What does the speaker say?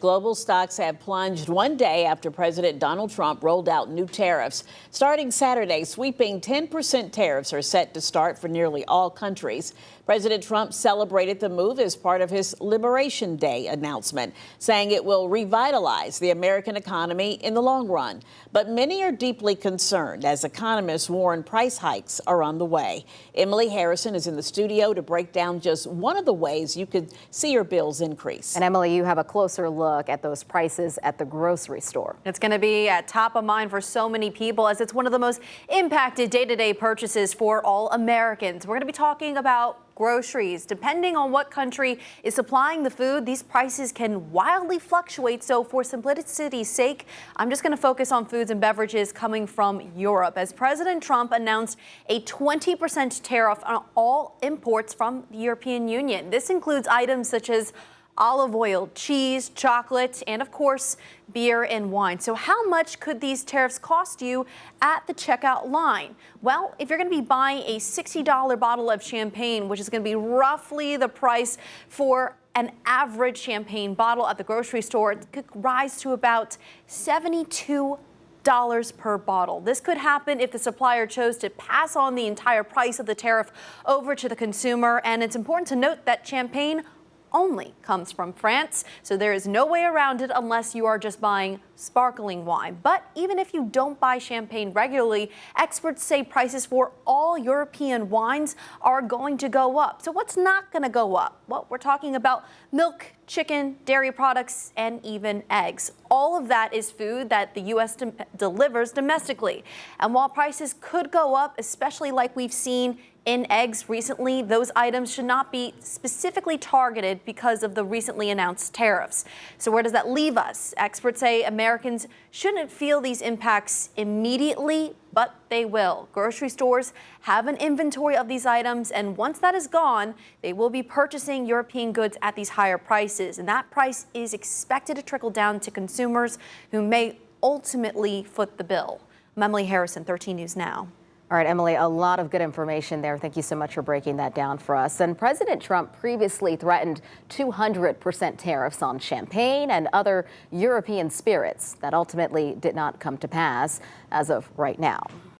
Global stocks have plunged one day after President Donald Trump rolled out new tariffs. Starting Saturday, sweeping 10% tariffs are set to start for nearly all countries. President Trump celebrated the move as part of his Liberation Day announcement, saying it will revitalize the American economy in the long run. But many are deeply concerned as economists warn price hikes are on the way. Emily Harrison is in the studio to break down just one of the ways you could see your bills increase. And Emily, you have a closer look at those prices at the grocery store. It's going to be at top of mind for so many people as it's one of the most impacted day-to-day purchases for all Americans. We're going to be talking about groceries. Depending on what country is supplying the food, these prices can wildly fluctuate. So for simplicity's sake, I'm just going to focus on foods and beverages coming from Europe, as President Trump announced a 20% tariff on all imports from the European Union. This includes items such as olive oil, cheese, chocolate, and of course, beer and wine. So how much could these tariffs cost you at the checkout line? Well, if you're going to be buying a $60 bottle of champagne, which is going to be roughly the price for an average champagne bottle at the grocery store, it could rise to about $72 per bottle. This could happen if the supplier chose to pass on the entire price of the tariff over to the consumer. And it's important to note that champagne only comes from France, so there is no way around it unless you are just buying sparkling wine. But even if you don't buy champagne regularly, experts say prices for all European wines are going to go up. So what's not going to go up? Well, we're talking about milk, chicken, dairy products, and even eggs. All of that is food that the U.S. delivers domestically. And while prices could go up, especially like we've seen in eggs recently, those items should not be specifically targeted because of the recently announced tariffs. So where does that leave us? Experts say Americans shouldn't feel these impacts immediately, but they will. Grocery stores have an inventory of these items, and once that is gone, they will be purchasing European goods at these higher prices. And that price is expected to trickle down to consumers who may ultimately foot the bill. I'm Emily Harrison, 13 News Now. All right, Emily, a lot of good information there. Thank you so much for breaking that down for us. And President Trump previously threatened 200% tariffs on champagne and other European spirits. That ultimately did not come to pass as of right now.